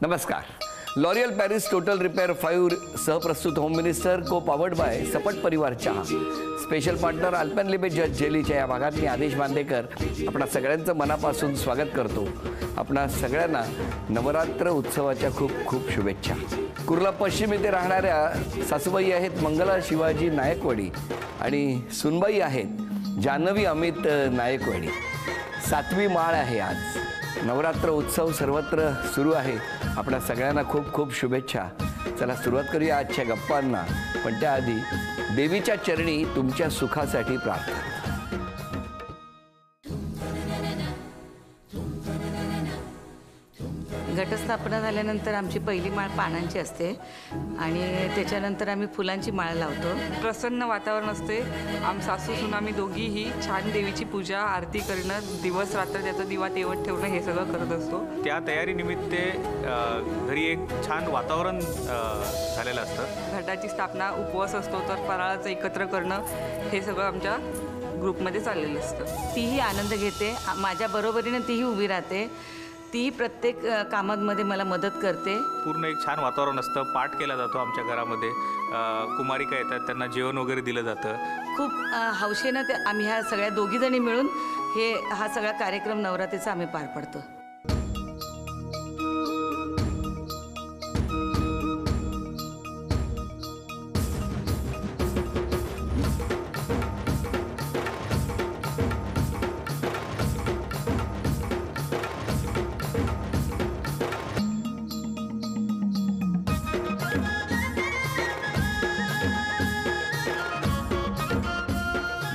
नमस्कार. L'Oreal Paris total repair 5 सहप्रस्तुत home minister co powered by Sapat परिवार चहा. स्पेशल पार्टनर अल्पेनलिबे जज जेलीच्या या भागात मी आदेश बांदेकर आपणा सगळ्यांचं मनापासून स्वागत करतो. आपणा सगळ्यांना नवरात्र उत्सवाच्या खूप खूप शुभेच्छा. कुर्ला पश्चिम येथे राहणाऱ्या सासूबाई आहेत मंगला शिवाजी नायकवाडी आणि सुनबाई आहेत जान्हवी अमित नायकवाडी. 7वी माळ आहे आज. नवरात्र उत्सव सर्वत्र सुरू आहे. आपणा सगळ्यांना खूप खूप शुभेच्छा. चला सुरुवात करूया आजच्या गप्पांना, पण त्याआधी देवीच्या चरणी तुमच्या सुखासाठी प्रार्थना. घटस्थापना झाल्यानंतर आमची पहिली माळ पानांची असते आणि त्याच्यानंतर आम्ही फुलांची माळ लावतो. प्रसन्न वातावरण असते. सासू सुना आम्ही दोघीही छान देवीची पूजा आरती करणं, दिवस रात्र त्याचा दिवा तेवत ठेवणं हे सगळं करत असतो. त्या तयारीनिमित्त घरी एक छान वातावरण झालेलं असतं. घटाची स्थापना, उपवास असतो तर फराळाचं एकत्र करणं हे सगळं आमच्या ग्रुपमध्ये चाललेलं असतं. तीही आनंद घेते, माझ्या बरोबरीनं तीही उभी राहते. तीही प्रत्येक कामांमध्ये मला मदत करते. पूर्ण एक छान वातावरण असतं. पाठ केला जातो आमच्या घरामध्ये. कुमारिका येतात, त्यांना जेवण वगैरे दिलं जातं. खूप हौशेनं आम्ही ह्या सगळ्या दोघीजणी मिळून हा सगळा कार्यक्रम नवरात्रीचा आम्ही पार पडतो.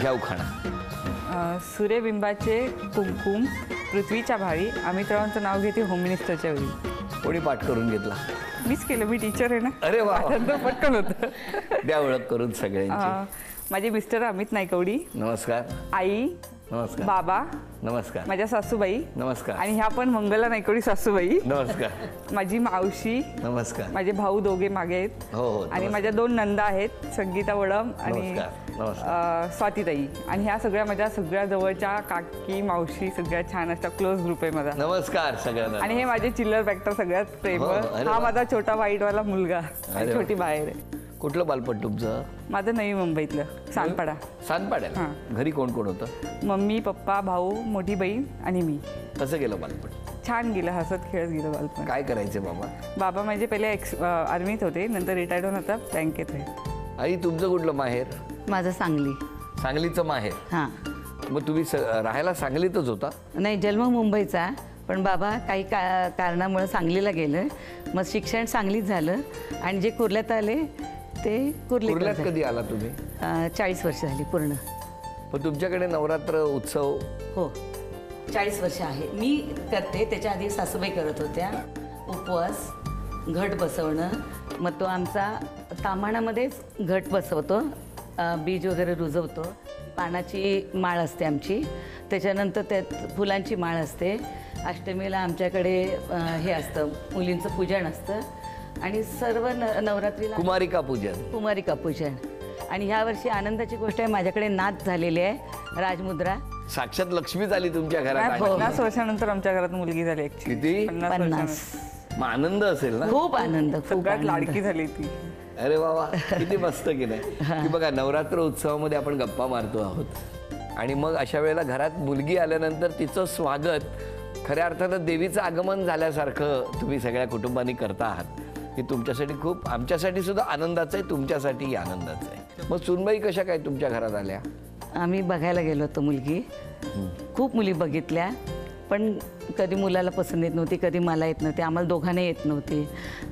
घ्या उखाणा. सूर्यबिंबाचे कुमकुम पृथ्वीच्या भारी. अमित रावांचं नाव घेते होम मिनिस्टरच्या वेळी. कोणी पाठ करून घेतला? मीच केलं, मी टीचर आहे ना. अरे वा, पटकन होतं. द्या ओळख करून सगळ्यांची. माझे मिस्टर अमित नायकवडी. नमस्कार. आई नमस्कार. बाबा नमस्कार. माझ्या सासूबाई नमस्कार. आणि ह्या पण मंगला नायकवडी सासूबाई नमस्कार. माझी मावशी नमस्कार. माझे भाऊ दोघे मागे आहेत. हो. आणि माझ्या 2 नंदा आहेत, संगीता वडम आणि स्वातीताई. आणि ह्या सगळ्या माझ्या सगळ्या जवळच्या काकी मावशी सगळ्या छान असतात. क्लोज ग्रुप आहे माझा. नमस्कार सगळ्यांना. आणि हे माझे चिल्लर फॅक्टर सगळ्यात प्रेमळ. हा माझा छोटा व्हाईटवाला मुलगा, छोटी बाहेर आहे. कुठलं बालपण तुमचं? माझं नवी मुंबईतलं सानपाडा. सानपाड्याला. घरी कोण कोण होतं? मम्मी पप्पा भाऊ मोठी बहीण आणि मी. कसं गेलं बालपण? छान गेलं, हसत खेळत गेलं बालपण. काय करायचे बाबा? बाबा माझे पहिले आर्मीत होते, नंतर रिटायर्ड होऊन आता बँकेत आहे. आई तुमचं कुठलं माहेर? माझं सांगली. सांगलीचं माहेर. हां. मग तुम्ही राहायला सांगलीतच होता? नाही, जन्म मुंबईचा, पण बाबा काही कारणामुळे सांगलीला गेलं. मग शिक्षण सांगलीत झालं आणि जे कुर्ल्यात आले ते कुर्ल्यात कधी आला तुम्ही? 40 वर्ष झाली पूर्ण. पण तुमच्याकडे नवरात्र उत्सव? हो, 40 वर्ष आहे. मी करते, त्याच्या आधी सासूबाई करत होत्या. उपवास, घट बसवणं. मग तो आमचा ताम्हाणामध्येच घट बसवतो, बीज वगैरे रुजवतो. पानाची माळ असते आमची, त्याच्यानंतर त्यात फुलांची माळ असते. अष्टमीला आमच्याकडे हे असतं, मुलींचं पूजन असतं. आणि सर्व नवरात्रीला कुमारिका पूजन. कुमारिका पूजन. आणि ह्या वर्षी आनंदाची गोष्ट आहे, माझ्याकडे नाच झालेली आहे, राजमुद्रा. साक्षात लक्ष्मी झाली तुमच्या घरात. 50 वर्षानंतर आमच्या घरात मुलगी झाली. किती? 50. मग आनंद असेल ना? खूप आनंद. सगळ्यात लाडकी झाली ती. अरे वा, किती मस्त केलंय. की बघा, नवरात्र उत्सवामध्ये आपण गप्पा मारतो आहोत आणि मग अशा वेळेला घरात मुलगी आल्यानंतर तिचं स्वागत खऱ्या अर्थानं देवीचं आगमन झाल्यासारखं तुम्ही सगळ्या कुटुंबांनी करता आहात. हे तुमच्यासाठी खूप, आमच्यासाठी सुद्धा आनंदाचं आहे, तुमच्यासाठीही आनंदाचं आहे. मग सुनबाई कशा काय तुमच्या घरात आल्या? आम्ही बघायला गेलो होतो मुलगी. खूप मुली बघितल्या, पण कधी मुलाला पसंत येत नव्हती, कधी मला येत नव्हती, आम्हाला दोघांना येत नव्हती.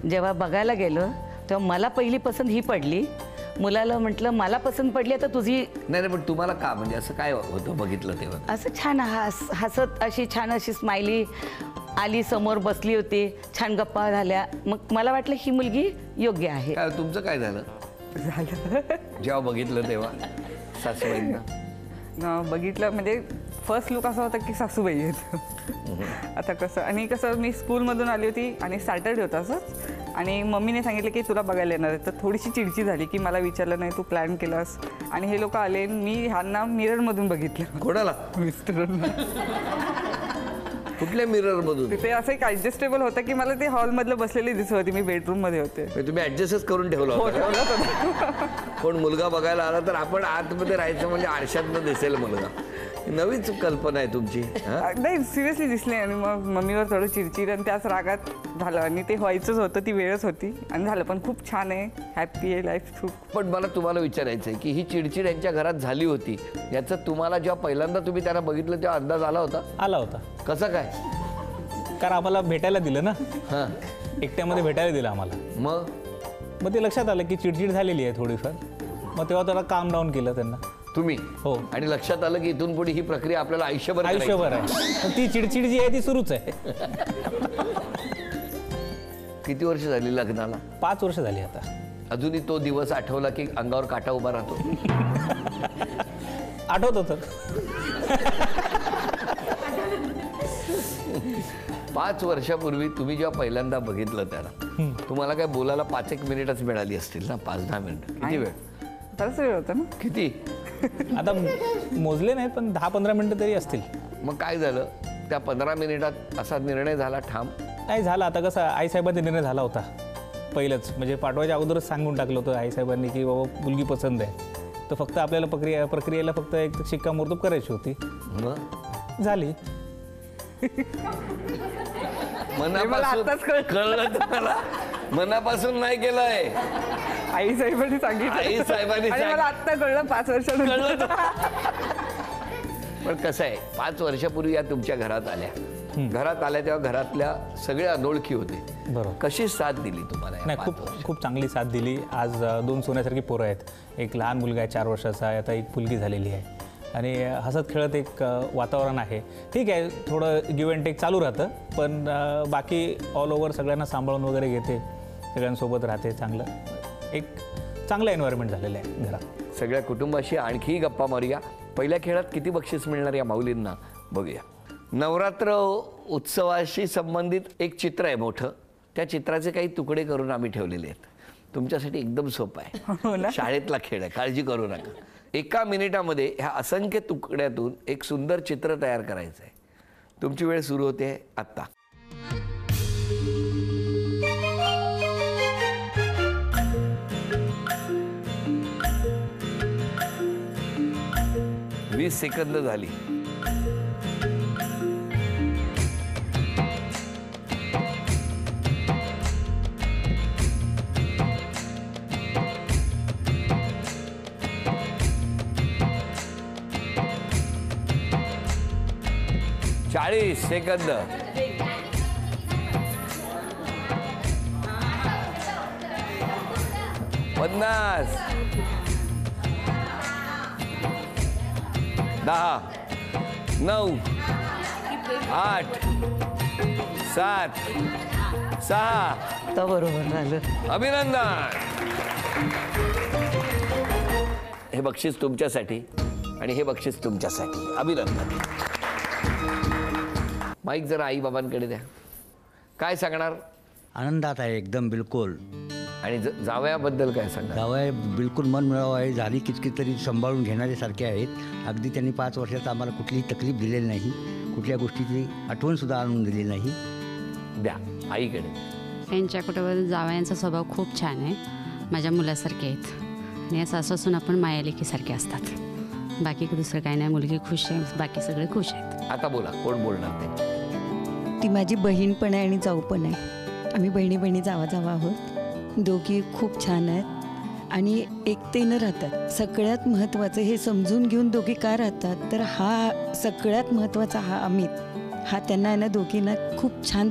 जेव्हा बघायला गेलो तेव्हा मला पहिली पसंत ही पडली. मुलाला म्हटलं मला पसंत पडली, आता तुझी. नाही, पण तुम्हाला का, म्हणजे असं काय होतं बघितलं तेव्हा? असं छान हसत अशी छान अशी स्माइली आली, समोर बसली होती, छान गप्पा झाल्या. मग मला वाटलं ही मुलगी योग्य आहे. काय तुमचं काय झालं जेव्हा बघितलं तेव्हा सासूबाईंना? बघितलं म्हणजे फर्स्ट लुक असा होता की सासूबाई आहेत. आता कसं, आणि कसं मी स्कूलमधून आली होती आणि सॅटर्डे होता असंच, आणि मम्मीने सांगितलं की तुला बघायला येणार आहे. तर थोडीशी चिडची झाली की मला विचारलं नाही, तू प्लॅन केलास. आणि हे लोक आले, मी ह्यांना मिररमधून बघितलं. कोणाला? मिस्टरांना. कुठल्या मिरर मधून? तिथे असं एक ऍडजस्टेबल होतं की मला ते हॉलमधलं बसलेली दिसत होती, मी बेडरूममध्ये होते. तुम्ही ऍडजस्टच करून ठेवलं हो, होतं ठेवलं होतं. कोण मुलगा बघायला आला तर आपण आतमध्ये राहायचं म्हणजे आरशातनं दिसेल मुलगा. नवीच कल्पना आहे तुमची. नाही सिरियसली दिसले आणि मग मम्मीवर थोडं चिडचिड आणि त्याच रागात झालं आणि ते व्हायचंच होतं, ती वेळच होती आणि झालं. पण खूप छान आहे, हॅपी आहे लाईफ खूप. पण मला तुम्हाला विचारायचं आहे की ही चिडचिड यांच्या घरात झाली होती, याचं तुम्हाला जेव्हा पहिल्यांदा तुम्ही त्यांना बघितलं तेव्हा अंदाज आला होता? आला होता. कसं काय? कारण आम्हाला भेटायला दिलं ना, हां. एकट्यामध्ये भेटायला दिलं आम्हाला. मग ते लक्षात आलं की चिडचिड झालेली आहे थोडीफार. मग तेव्हा त्याला काम डाऊन केलं त्यांना. तुम्ही? हो. आणि लक्षात आलं की इथून पुढे ही प्रक्रिया आपल्याला आयुष्यभर आयुष्यभर आहे. पण ती चिडचिड जी आहे ती सुरूच आहे. किती वर्ष झाली लग्नाला? 5 वर्ष झाली आता. अजूनही तो दिवस आठवला की अंगावर काटा उभा राहतो? आठवत होतं. 5 वर्षापूर्वी तुम्ही जेव्हा पहिल्यांदा बघितलं त्याला, तुम्हाला काय बोलायला 5-1 मिनिटच मिळाली असतील ना? 5-10 मिनिट? किती वेळ? बरंच वेळ होतं ना. किती? आता मोजले नाही पण 10-15 मिनिटं तरी असतील. मग काय झालं त्या 15 मिनिटात? असा निर्णय झाला ठाम? नाही झालं. आता कसं आईसाहेबांचा निर्णय झाला होता पहिलंच, म्हणजे पाठवायच्या अगोदरच सांगून टाकलं होतं आईसाहेबांनी की बाबा मुलगी पसंत आहे. तर फक्त आपल्याला प्रक्रियेला फक्त एक शिक्कामोर्तब करायची होती. मग झाली. मनापासून कळलं तुम्हाला? मनापासून नाही केलंय, आई साहेबांनी सांगितलं. आई साहेबांनी आणि मला आत्ता कळलं 5 वर्षानंतर. पण कसं आहे, 5 वर्षापूर्वी या तुमच्या घरात आल्या तेव्हा घरातल्या सगळ्या अनोळखी होते. बरोबर. कशी साथ दिली तुम्हाला? नाही, खूप चांगली साथ दिली. आज 2 सोन्यासारखी पोरं आहेत. एक लहान मुलगा आहे 4 वर्षाचा आहे, आता एक मुलगी झालेली आहे आणि हसत खेळत एक वातावरण आहे. ठीक आहे, थोडं गिव्ह अँड टेक चालू राहतं, पण बाकी ऑल ओव्हर सगळ्यांना सांभाळून वगैरे घेते, सगळ्यांसोबत राहते. एक चांगलं एन्व्हायरमेंट झालेलं आहे घरात. सगळ्या कुटुंबाशी आणखी गप्पा मारूया. पहिल्या खेळात किती बक्षीस मिळणार या माऊलींना बघूया. नवरात्र उत्सवाशी संबंधित एक चित्र आहे मोठं. त्या चित्राचे काही तुकडे करून आम्ही ठेवलेले आहेत. तुमच्यासाठी एकदम सोपं आहे, शाळेतला खेळ आहे, काळजी करू नका. 1 मिनिटामध्ये ह्या असंख्य तुकड्यातून एक सुंदर चित्र तयार करायचं आहे. तुमची वेळ सुरू होते आत्ता. वीस सेकंद झाली. चाळीस सेकंद. 50. 10, 9, 8, 7, 6. तर बरोबर झालं. अभिनंदन. हे बक्षीस तुमच्यासाठी आणि हे बक्षीस तुमच्यासाठी. अभिनंदन. माईक जरा आई बाबांकडे द्या. काय सांगणार? आनंदात आहे एकदम बिलकुल. आणि जावयाबद्दल काय सांगणार? जावया बिलकुल मन मिळावं आहे. झाली किचकिच तरी सांभाळून घेणारे सारखे आहेत. अगदी त्यांनी 5 वर्षात आम्हाला कुठलीही तकलीफ दिलेली नाही, कुठल्या गोष्टीची आठवणसुद्धा आणून दिली नाही. द्या आईकडे. यांच्या कुटुंबात जावयांचा स्वभाव खूप छान आहे, माझ्या मुलासारखे आहेत आणि सासू असून आपण मायालेकीसारखे असतात. बाकी दुसरं काय नाही. मुलगी खुश आहे, बाकी सगळे खुश आहेत. आता बोला, कोण बोलणार ते? ती माझी बहीण पण आहे आणि जाऊ पण आहे. आम्ही बहिणी बहिणी जावा आहोत. दोघी खूप छान आहेत आणि एकतेनं राहतात. सगळ्यात महत्त्वाचं हे समजून घेऊन दोघी का राहतात तर हा सगळ्यात महत्त्वाचा हा अमित, हा त्यांना आहे ना दोघींना खूप छान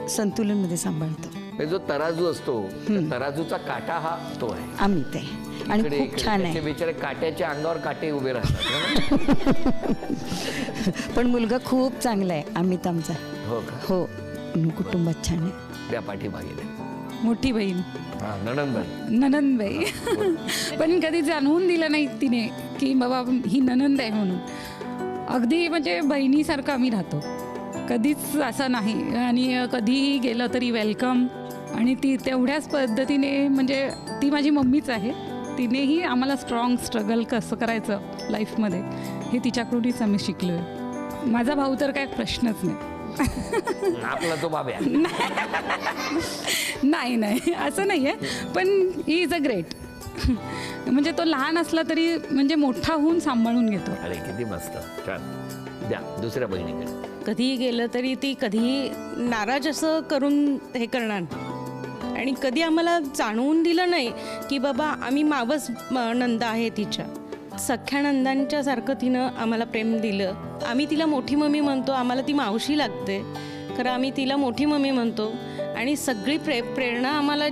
संतुलनमध्ये सांभाळतो. जो तराजू असतो, तराजूचा काटा हा तो आहे, अमित आहे आणि खूप छान आहे. बिचारे काट्याच्या अंगावर काटे उभे राहतात. पण मुलगा खूप चांगला आहे अमित आमचा. हो का? हो, कुटुंबात छान आहे. त्या पाठीमागे द्या. मोठी बहीण ननंदबाई. पण कधी जाणवून दिलं नाही तिने की बाबा ही ननंद आहे म्हणून. अगदी म्हणजे बहिणीसारखं आम्ही राहतो, कधीच असं नाही. आणि कधीही गेलं तरी वेलकम. आणि ती तेवढ्याच पद्धतीने, म्हणजे ती माझी मम्मीच आहे, तिनेही आम्हाला स्ट्रगल कसं करायचं लाईफमध्ये हे तिच्याकडूनच आम्ही शिकलो आहे. माझा भाऊ तर काय प्रश्नच नाही. आपला तो बाब्या. नाही नाही असं नाही आहे, पण ही इज अ ग्रेट. म्हणजे तो लहान असला तरी म्हणजे मोठा होऊन सांभाळून घेतो. अरे किती मस्त, छान. द्या दुसऱ्या बहिणीकडे. कधीही गेलं तरी ती कधीही नाराज असं करून हे करणार आणि कधी आम्हाला जाणवून दिलं नाही की बाबा आम्ही मावस नंदा आहे तिच्या. सख्या नंदांच्या सारखं तिनं आम्हाला प्रेम दिलं. आम्ही तिला मोठी मम्मी म्हणतो, आम्हाला ती मावशी लागते खरं आम्ही तिला मोठी मम्मी म्हणतो. आणि सगळी प्रेरणा आम्हाला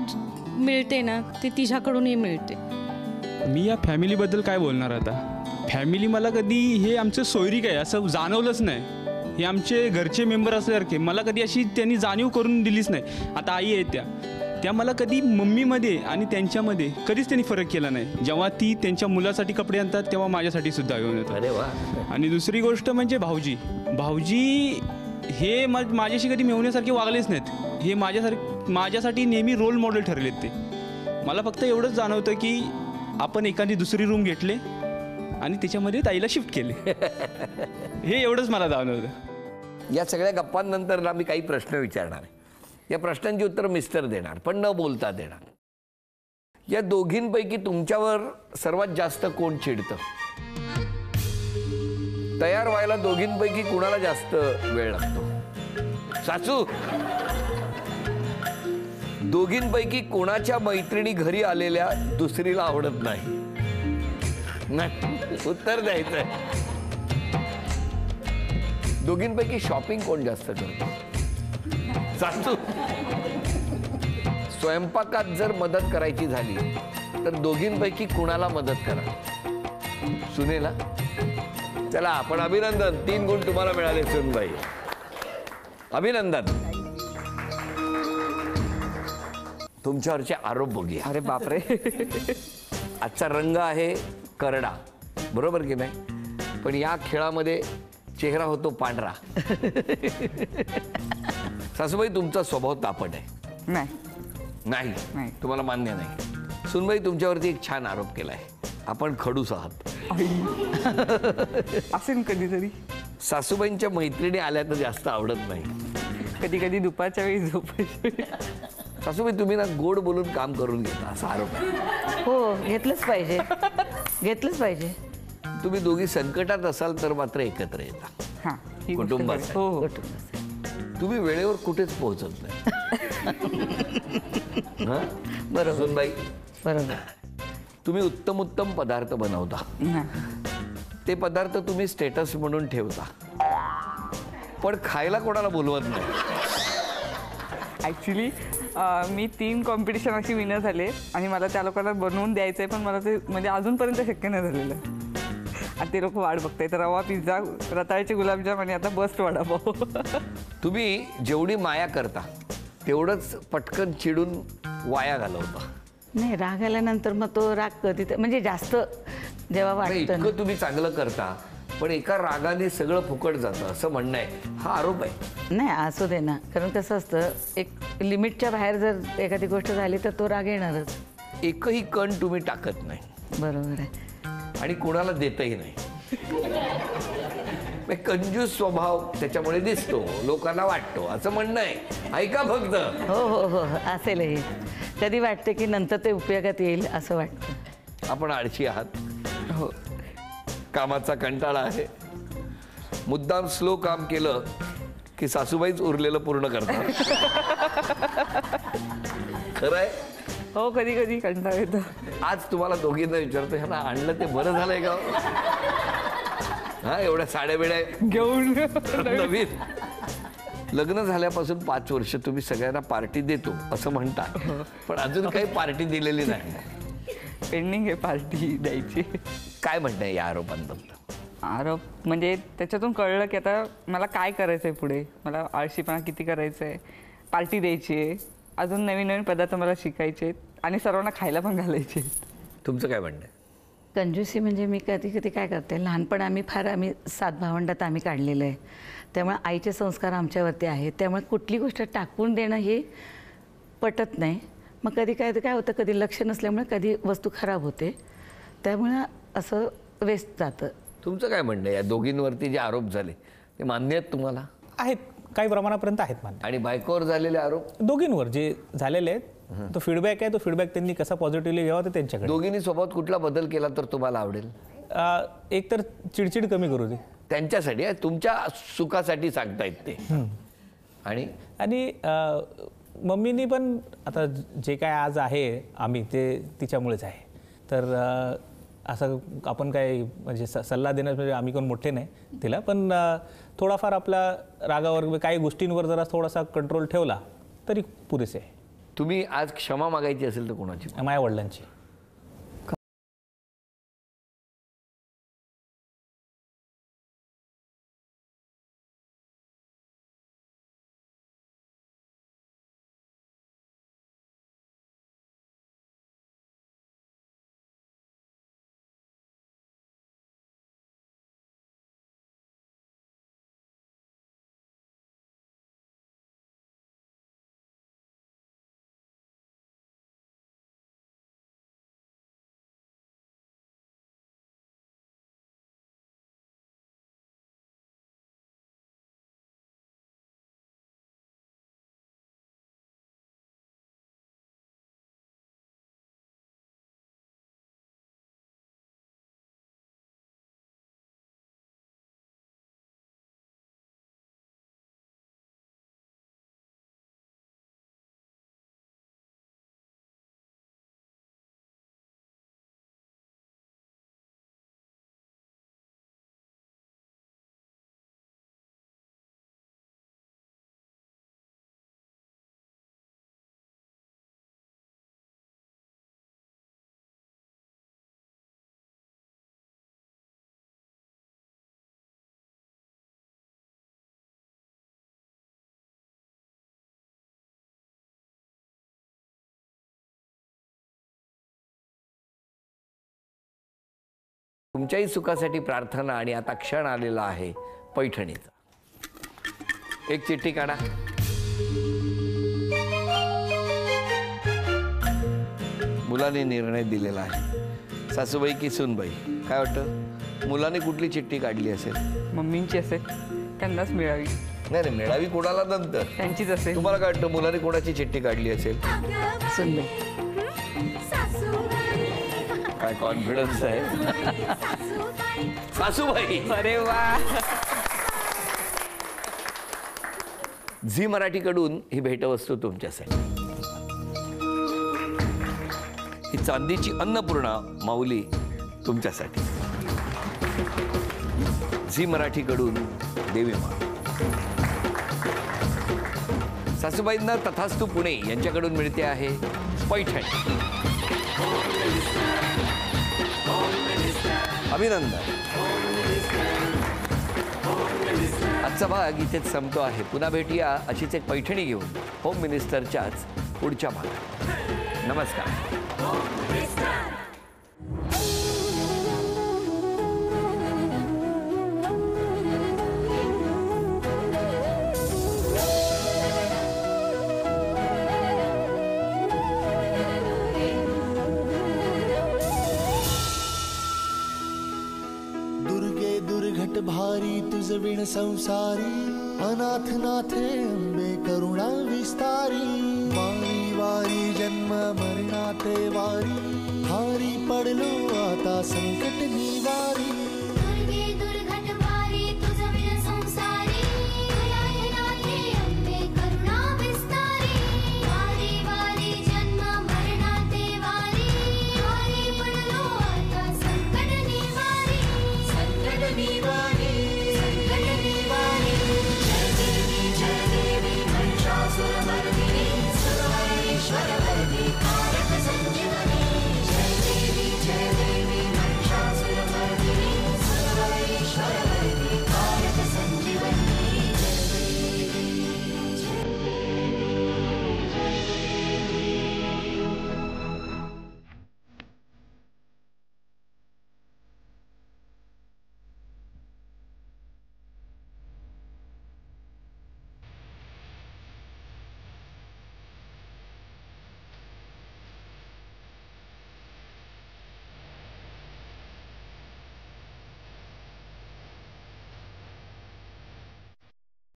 मिळते ना ती तिच्याकडूनही मिळते. मी या फॅमिलीबद्दल काय बोलणार आता. फॅमिली मला कधी हे आमचं सोयरीक आहे असं जाणवलंच नाही. हे आमचे घरचे मेंबर असल्यासारखे मला कधी अशी त्यांनी जाणीव करून दिलीच नाही. आता आई आहे त्या मला कधी मम्मीमध्ये आणि त्यांच्यामध्ये कधीच त्यांनी फरक केला नाही. जेव्हा ती त्यांच्या मुलासाठी कपडे आणतात तेव्हा माझ्यासाठी सुद्धा घेऊन येतात. अरे वा. आणि दुसरी गोष्ट म्हणजे भाऊजी हे माझ्याशी कधी मिळवण्यासारखे वागलेच नाहीत. हे माझ्यासाठी नेहमी रोल मॉडेल ठरलेत. ते मला फक्त एवढंच जाणवतं की आपण एखादी दुसरी रूम घेतले आणि त्याच्यामध्ये ताईला शिफ्ट केले. हे एवढंच मला जाणवतं. या सगळ्या गप्पांनंतर ना मी काही प्रश्न विचारणार आहे. या प्रश्नांची उत्तर मिस्टर देणार, पण न बोलता देणार. या दोघींपैकी तुमच्यावर सर्वात जास्त कोण चिडतं? तयार व्हायला दोघींपैकी कुणाला जास्त वेळ लागतो? सासू. दोघींपैकी कोणाच्या मैत्रिणी घरी आलेल्या दुसरीला आवडत नाही? नाही, उत्तर द्यायचंय. दोघींपैकी शॉपिंग कोण जास्त करतो? सासू. स्वयंपाकात जर मदत करायची झाली तर दोघींपैकी कुणाला मदत करा? सुनेला. चला आपण अभिनंदन, 3 गुण तुम्हाला मिळाले सुनबाई. अभिनंदन. तुमच्यावरचे आरोप बघूया. अरे बापरे. आजचा रंग आहे करडा, बरोबर की नाही? पण या खेळामध्ये चेहरा होतो पांढरा. सासूबाई तुमचा स्वभाव तापट आहे. नाही, तुम्हाला मान्य नाही. सुनबाई तुमच्यावरती एक छान आरोप केलाय, आपण खडूस आहात. असेल कधीतरी. सासूबाईंच्या मैत्रिणी आल्या तर जास्त आवडत नाही. कधी कधी दुपारच्या वेळी झोपायची. सासूबाई तुम्ही ना गोड बोलून काम करून घेता असा आरोप आहे. हो, घेतलंच पाहिजे, घेतलंच पाहिजे. तुम्ही दोघी संकटात असाल तर मात्र एकत्र येता. हां, कुटुंबात. हो. तुम्ही वेळेवर कुठेच पोहोचत नाही. बरोबर सुनबाई. बरोबर. तुम्ही उत्तम पदार्थ बनवता. ते पदार्थ तुम्ही स्टेटस म्हणून ठेवता, पण खायला कोणाला बोलवत नाही. ॲक्च्युली मी 3 कॉम्पिटिशन अशी विनर झाले आणि मला त्या लोकांना बनवून द्यायचं आहे, पण मला ते म्हणजे अजूनपर्यंत शक्य नाही झालेलं. आणि ते लोक वाट बघतायत. रवा पिझ्झा, रताळ्याचे गुलाबजाम आणि आता बस्ट वडापाव. तुम्ही जेवढी माया करता तेवढंच पटकन चिडून वाया घालवता. नाही, राग आल्यानंतर मग तो राग कधी म्हणजे जास्त जेव्हा वाटतं. इतकं तुम्ही चांगलं करता पण एका रागाने सगळं फुकट जातं असं म्हणणं आहे. हा आरोप आहे. नाही, असू दे ना. कारण कसं असतं, एक लिमिटच्या बाहेर जर एखादी गोष्ट झाली तर तो राग येणारच. एकही कण तुम्ही टाकत नाही. बरोबर आहे. आणि कोणाला देतही नाही. कंजूस स्वभाव त्याच्यामुळे दिसतो, लोकांना वाटतो असं म्हणणं आहे. ऐका फक्त. हो हो हो, असेल हे. कधी वाटते की नंतर ते उपयोगात येईल असं वाटतं. आपण आळशी आहात. हो. कामाचा कंटाळा आहे. मुद्दाम स्लो काम केलं की सासूबाईच उरलेलं पूर्ण करतात. खरंय. हो, कधी कधी कंटाळा येतो. आज तुम्हाला दोघींना विचारतो, ह्याला आणलं ते बरं झालंय का? हा, एवढ्या साड्या बिड्या घेऊन नवीन. लग्न झाल्यापासून 5 वर्ष तुम्ही सगळ्यांना पार्टी देतो असं म्हणता, पण अजून काही पार्टी दिलेली नाही. पेंडिंग आहे पार्टी द्यायची. काय म्हणणं आहे या आरोपांबद्दल? आरोप म्हणजे त्याच्यातून कळलं की आता मला काय करायचं आहे पुढे. मला आळशीपणा किती करायचं आहे, पार्टी द्यायची आहे, अजून नवीन नवीन पदार्थ मला शिकायचे आहेत आणि सर्वांना खायला पण घालायचे. तुमचं काय म्हणणं आहे? कंजूसी म्हणजे मी कधी कधी काय करते, लहानपण आम्ही 7 भावंडात आम्ही काढलेलं आहे. त्यामुळे आईचे संस्कार आमच्यावरती आहेत. त्यामुळे कुठली गोष्ट टाकून देणं हे पटत नाही. मग कधी काय होतं, कधी लक्ष नसल्यामुळे कधी वस्तू खराब होते. त्यामुळे असं वेस्ट जातं. तुमचं काय म्हणणं आहे? या दोघींवरती जे आरोप झाले ते मान्य आहेत तुम्हाला? आहेत. काही प्रमाणापर्यंत आहेत मान्य. आणि बायकोवर झालेले आरोप दोघींवर जे झालेले आहेत, तो फीडबॅक आहे, तो फीडबॅक त्यांनी कसा पॉझिटिव्हली घ्यावा ते त्यांच्याकडे. दोघींनी स्वभावात कुठला बदल केला तर तुम्हाला आवडेल? एक तर चिडचिड कमी करू दे त्यांच्यासाठी, तुमच्या सुखासाठी सांगतायत ते. आणि आणि मम्मीनी पण आता जे काय आज आहे आम्ही ते तिच्यामुळेच आहे. तर असं आपण काय म्हणजे सल्ला देणं म्हणजे आम्ही कोण मोठे नाही तिला, पण थोडाफार आपल्या रागावर काही गोष्टींवर जरा थोडासा कंट्रोल ठेवला तरी पुरेसे आहे. तुम्ही आज क्षमा मागायची असेल तर कोणाची? माझ्या वडिलांची. तुमच्याही सुखासाठी प्रार्थना. आणि आता क्षण आलेला आहे पैठणीचा. एक चिठ्ठी काढा. मुलाने निर्णय दिलेला आहे. सासूबाई की सूनबाई, काय वाटतं मुलाने कुठली चिठ्ठी काढली असेल? मम्मींची असेल, त्यांनाच मिळावी. नाही नाही, मिळावी कोणाला नंतर, त्यांचीच असेल. तुम्हाला काय वाटतं मुलाने कोणाची चिठ्ठी काढली असेल? काय कॉन्फिडन्स आहे. सासूबाई. अरे वा. झी मराठीकडून ही भेटवस्तू तुमच्यासाठी. ही चांदीची अन्नपूर्णा माऊली तुमच्यासाठी. झी मराठीकडून देवी माळ. सासूबाईंना तथास्तु पुणे यांच्याकडून मिळते आहे पैठणी. अभिनंदन. आजचा भाग इथेच संपतो आहे. पुन्हा भेटूया अशीच एक पैठणी घेऊन होम मिनिस्टरच्याच पुढच्या भागात. नमस्कार. भारी तुझ विण संसारी, अनाथ नाथे अंबे करुणा विस्तारी. वारी वारी जन्म मरणाते वारी, हारी पडलो आता संकट निवारी.